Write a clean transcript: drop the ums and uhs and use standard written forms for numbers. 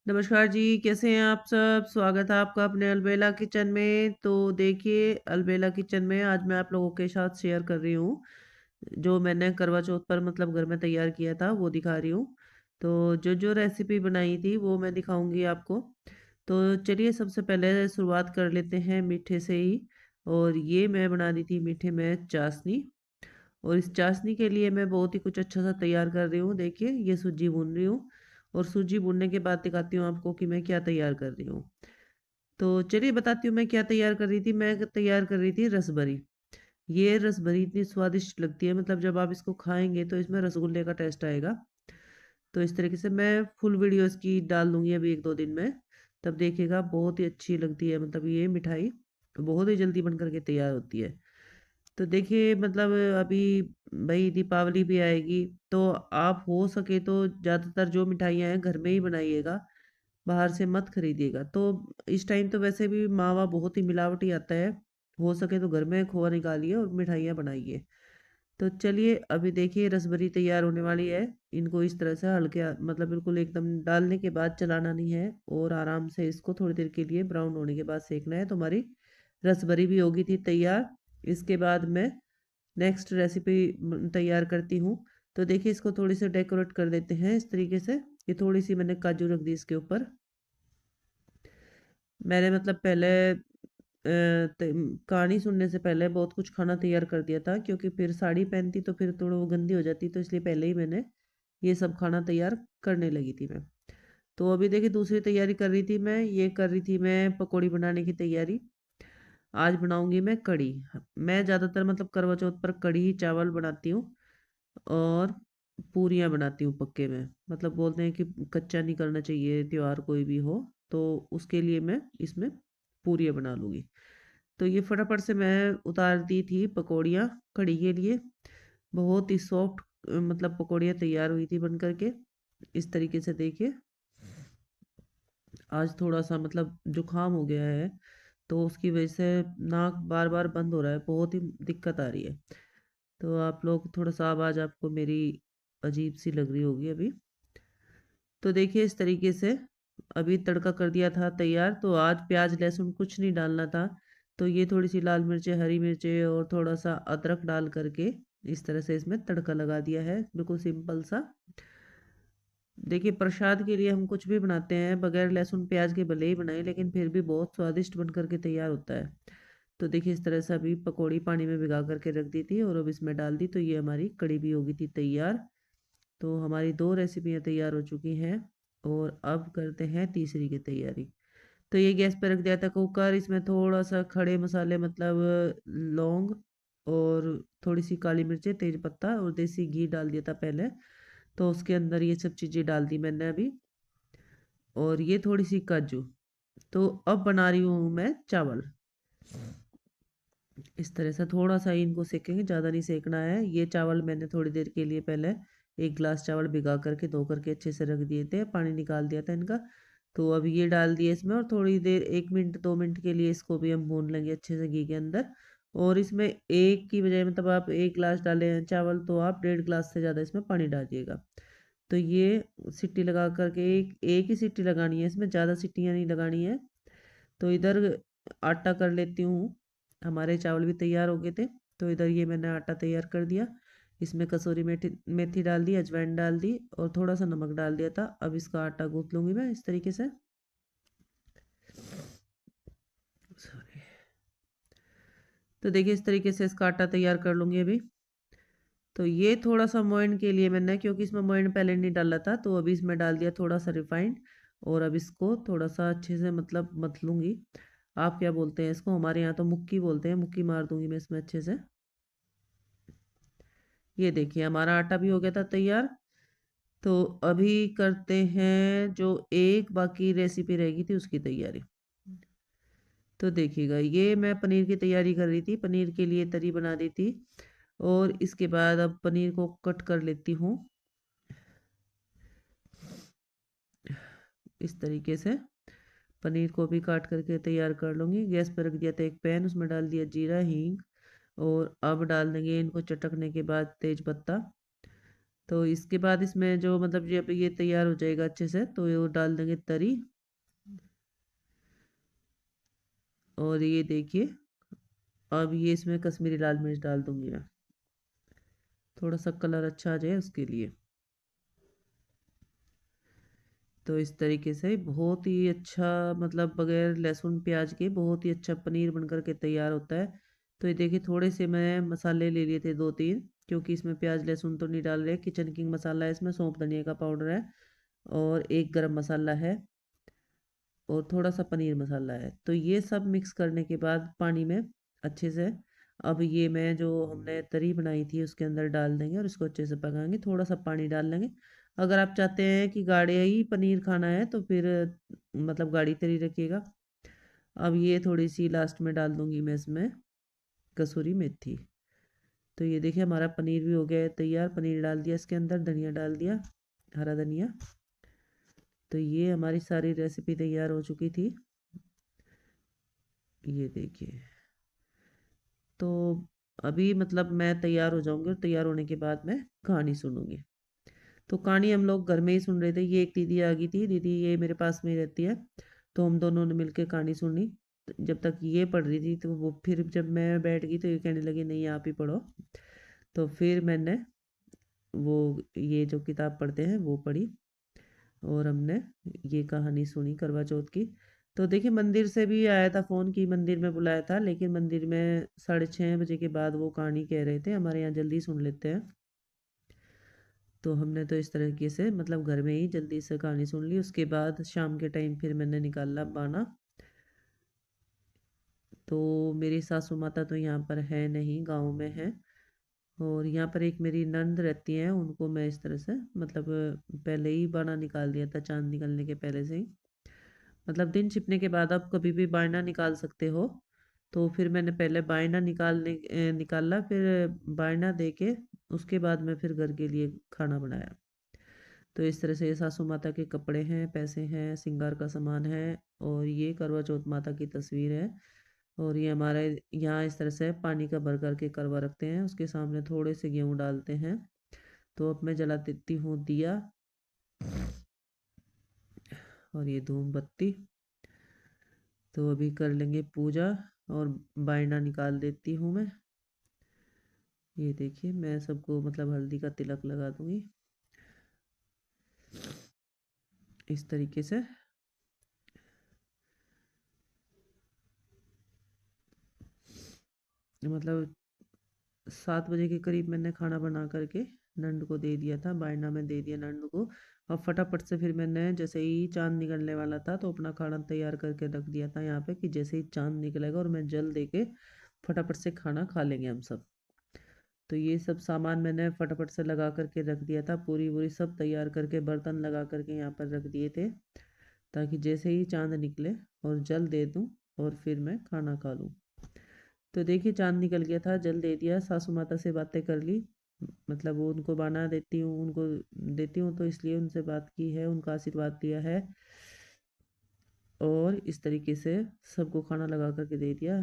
नमस्कार जी, कैसे हैं आप सब? स्वागत है आपका अपने अलबेला किचन में। तो देखिए, अलबेला किचन में आज मैं आप लोगों के साथ शेयर कर रही हूँ, जो मैंने करवा चौथ पर मतलब घर में तैयार किया था, वो दिखा रही हूँ। तो जो रेसिपी बनाई थी, वो मैं दिखाऊँगी आपको। तो चलिए सबसे पहले शुरुआत कर लेते हैं मीठे से ही। और ये मैं बना दी थी मीठे में चाशनी। और इस चाशनी के लिए मैं बहुत ही कुछ अच्छा सा तैयार कर रही हूँ। देखिए, ये सूजी भून रही हूँ और सूजी भूनने के बाद दिखाती हूँ आपको कि मैं क्या तैयार कर रही हूँ। तो चलिए बताती हूँ मैं क्या तैयार कर रही थी। मैं तैयार कर रही थी रसभरी। ये रसभरी इतनी स्वादिष्ट लगती है, मतलब जब आप इसको खाएंगे तो इसमें रसगुल्ले का टेस्ट आएगा। तो इस तरीके से मैं फुल वीडियो इसकी डाल दूंगी अभी 1-2 दिन में। तब देखिएगा, बहुत ही अच्छी लगती है। मतलब ये मिठाई बहुत ही जल्दी बन करके तैयार होती है। तो देखिए, मतलब अभी भाई दीपावली भी आएगी, तो आप हो सके तो ज़्यादातर जो मिठाइयाँ हैं घर में ही बनाइएगा, बाहर से मत खरीदिएगा। तो इस टाइम तो वैसे भी मावा बहुत ही मिलावटी आता है। हो सके तो घर में खोआ निकालिए और मिठाइयाँ बनाइए। तो चलिए अभी देखिए, रसभरी तैयार होने वाली है। इनको इस तरह से हल्के मतलब बिल्कुल एकदम डालने के बाद चलाना नहीं है, और आराम से इसको थोड़ी देर के लिए ब्राउन होने के बाद सेकना है। तो हमारी रसभरी भी होगी थी तैयार। इसके बाद मैं नेक्स्ट रेसिपी तैयार करती हूँ। तो देखिए, इसको थोड़ी सी डेकोरेट कर देते हैं इस तरीके से। ये थोड़ी सी मैंने काजू रख दी इसके ऊपर। मैंने मतलब पहले कहानी सुनने से पहले बहुत कुछ खाना तैयार कर दिया था, क्योंकि फिर साड़ी पहनती तो फिर थोड़ा वो गंदी हो जाती, तो इसलिए पहले ही मैंने ये सब खाना तैयार करने लगी थी मैं। तो अभी देखिए, दूसरी तैयारी कर रही थी मैं। ये कर रही थी मैं पकौड़ी बनाने की तैयारी। आज बनाऊंगी मैं कढ़ी। मैं ज़्यादातर मतलब करवा चौथ पर कढ़ी चावल बनाती हूँ, और पूरियाँ बनाती हूँ पक्के में। मतलब बोलते हैं कि कच्चा नहीं करना चाहिए त्योहार कोई भी हो। तो उसके लिए मैं इसमें पूरियाँ बना लूँगी। तो ये फटाफट से मैं उतार दी थी पकौड़ियाँ कढ़ी के लिए। बहुत ही सॉफ्ट मतलब पकौड़ियाँ तैयार हुई थी बन करके। इस तरीके से देखिए, आज थोड़ा सा मतलब जुकाम हो गया है, तो उसकी वजह से नाक बार बार बंद हो रहा है, बहुत ही दिक्कत आ रही है। तो आप लोग थोड़ा सा आवाज़ आपको मेरी अजीब सी लग रही होगी अभी। तो देखिए, इस तरीके से अभी तड़का कर दिया था तैयार। तो आज प्याज लहसुन कुछ नहीं डालना था। तो ये थोड़ी सी लाल मिर्चें हरी मिर्चें और थोड़ा सा अदरक डाल करके इस तरह से इसमें तड़का लगा दिया है, बिल्कुल सिंपल सा। देखिए, प्रसाद के लिए हम कुछ भी बनाते हैं बगैर लहसुन प्याज के, भले ही बनाए लेकिन फिर भी बहुत स्वादिष्ट बन करके तैयार होता है। तो देखिए, इस तरह से अभी पकौड़ी पानी में भिगा करके रख दी थी और अब इसमें डाल दी, तो ये हमारी कड़ी भी होगी थी तैयार। तो हमारी 2 रेसिपियाँ तैयार हो चुकी हैं। और अब करते हैं तीसरी की तैयारी। तो ये गैस पे रख दिया था कुकर। इसमें थोड़ा सा खड़े मसाले, मतलब लौंग और थोड़ी सी काली मिर्चें तेज पत्ता और देसी घी डाल दिया था पहले। तो उसके अंदर ये सब चीज़ें डाल दी मैंने अभी, और ये थोड़ी सी काजू। तो अब बना रही हूँ मैं चावल। इस तरह से थोड़ा सा ही इनको सेकेंगे, ज़्यादा नहीं सेकना है। ये चावल मैंने थोड़ी देर के लिए पहले 1 गिलास चावल भिगा करके धो करके अच्छे से रख दिए थे, पानी निकाल दिया था इनका। तो अब ये डाल दिए इसमें, और थोड़ी देर 1 मिनट 2 मिनट के लिए इसको भी हम भून लेंगे अच्छे से घी के अंदर। और इसमें एक की बजाय, मतलब आप 1 गिलास डाले हैं चावल, तो आप 1.5 गिलास से ज़्यादा इसमें पानी डालिएगा। तो ये सीटी लगा करके एक एक ही सीटी लगानी है, इसमें ज़्यादा सीटियाँ नहीं लगानी है। तो इधर आटा कर लेती हूँ। हमारे चावल भी तैयार हो गए थे। तो इधर ये मैंने आटा तैयार कर दिया। इसमें कसूरी मेथी मेथी डाल दी, अजवाइन डाल दी और थोड़ा सा नमक डाल दिया था। अब इसका आटा गूंथ लूँगी मैं इस तरीके से। सॉरी। तो देखिए, इस तरीके से इसका आटा तैयार कर लूँगी अभी। तो ये थोड़ा सा मोइन के लिए मैंने, क्योंकि इसमें मोइन पहले नहीं डाला था, तो अभी इसमें डाल दिया थोड़ा सा रिफाइंड। और अब इसको थोड़ा सा अच्छे से मतलब मथ लूँगी। आप क्या बोलते हैं इसको? हमारे यहाँ तो मुक्की बोलते हैं। मुक्की मार दूंगी मैं इसमें अच्छे से। ये देखिए, हमारा आटा भी हो गया था तैयार। तो अभी करते हैं जो एक बाकी रेसिपी रहेगी थी उसकी तैयारी। तो देखिएगा, ये मैं पनीर की तैयारी कर रही थी, पनीर के लिए तरी बना दी थी। और इसके बाद अब पनीर को कट कर लेती हूँ इस तरीके से। पनीर को भी काट करके तैयार कर लूँगी। गैस पर रख दिया था एक पैन, उसमें डाल दिया जीरा हींग। और अब डाल देंगे इनको चटकने के बाद तेज पत्ता। तो इसके बाद इसमें जो मतलब जब ये तैयार हो जाएगा अच्छे से तो ये डाल देंगे तरी। और ये देखिए, अब ये इसमें कश्मीरी लाल मिर्च डाल दूंगी मैं, थोड़ा सा कलर अच्छा आ जाए उसके लिए। तो इस तरीके से बहुत ही अच्छा, मतलब बगैर लहसुन प्याज के बहुत ही अच्छा पनीर बनकर के तैयार होता है। तो ये देखिए, थोड़े से मैं मसाले ले लिए थे 2-3, क्योंकि इसमें प्याज लहसुन तो नहीं डाल रहे। किचन किंग मसाला है, इसमें सौंफ धनिया का पाउडर है, और एक गरम मसाला है, और थोड़ा सा पनीर मसाला है। तो ये सब मिक्स करने के बाद पानी में अच्छे से, अब ये मैं जो हमने तरी बनाई थी उसके अंदर डाल देंगे और इसको अच्छे से पकाएंगे। थोड़ा सा पानी डाल लेंगे। अगर आप चाहते हैं कि गाढ़ा ही पनीर खाना है तो फिर मतलब गाढ़ी तरी रखिएगा। अब ये थोड़ी सी लास्ट में डाल दूंगी मैं इसमें कसूरी मेथी। तो ये देखिए, हमारा पनीर भी हो गया है तैयार। पनीर डाल दिया इसके अंदर, धनिया डाल दिया, हरा धनिया। तो ये हमारी सारी रेसिपी तैयार हो चुकी थी। ये देखिए, तो अभी मतलब मैं तैयार हो जाऊंगी और तैयार होने के बाद मैं कहानी सुनूंगी। तो कहानी हम लोग घर में ही सुन रहे थे। ये एक दीदी आ गई थी, दीदी ये मेरे पास में ही रहती है, तो हम दोनों ने मिलकर कहानी सुनी। जब तक ये पढ़ रही थी तो वो, फिर जब मैं बैठ गई तो ये कहने लगी नहीं आप ही पढ़ो। तो फिर मैंने वो, ये जो किताब पढ़ते हैं वो पढ़ी, और हमने ये कहानी सुनी करवा चौथ की। तो देखिए, मंदिर से भी आया था फ़ोन कि मंदिर में बुलाया था, लेकिन मंदिर में 6:30 के बाद वो कहानी कह रहे थे, हमारे यहाँ जल्दी सुन लेते हैं। तो हमने तो इस तरीके से मतलब घर में ही जल्दी से कहानी सुन ली। उसके बाद शाम के टाइम फिर मैंने निकाला बाना। तो मेरी सासू माता तो यहाँ पर है नहीं, गाँव में है। और यहाँ पर एक मेरी नंद रहती हैं, उनको मैं इस तरह से मतलब पहले ही बाना निकाल दिया था, चाँद निकलने के पहले से ही। मतलब दिन छिपने के बाद आप कभी भी बायना निकाल सकते हो। तो फिर मैंने पहले बायना निकाला, फिर बायना दे के उसके बाद मैं फिर घर के लिए खाना बनाया। तो इस तरह से ये सासू माता के कपड़े हैं, पैसे हैं, श्रृंगार का सामान है, और ये करवा चौथ माता की तस्वीर है। और ये हमारे यहाँ इस तरह से पानी का भर करके करवा रखते हैं, उसके सामने थोड़े से गेहूँ डालते हैं। तो अब मैं जला देती हूँ दिया, और ये धूप बत्ती। तो अभी कर लेंगे पूजा, और बायना निकाल देती हूँ मैं। ये देखिए, मैं सबको मतलब हल्दी का तिलक लगा दूंगी इस तरीके से। मतलब 7 बजे के करीब मैंने खाना बना करके नंद को दे दिया था, बायना में दे दिया नंद को। अब फटाफट से फिर मैंने जैसे ही चांद निकलने वाला था तो अपना खाना तैयार करके रख दिया था यहाँ पे, कि जैसे ही चांद निकलेगा और मैं जल दे के फटाफट से खाना खा लेंगे हम सब। तो ये सब सामान मैंने फटाफट से लगा करके रख दिया था, पूरी पूरी सब तैयार करके बर्तन लगा करके यहाँ पर रख दिए थे, ताकि जैसे ही चांद निकले और जल दे दूँ और फिर मैं खाना खा लूँ। तो देखिए, चाँद निकल गया था, जल दे दिया, सासू माता से बातें कर ली। मतलब वो उनको बाना देती हूँ, उनको देती हूँ, तो इसलिए उनसे बात की है, उनका आशीर्वाद लिया है। और इस तरीके से सबको खाना लगा करके दे दिया।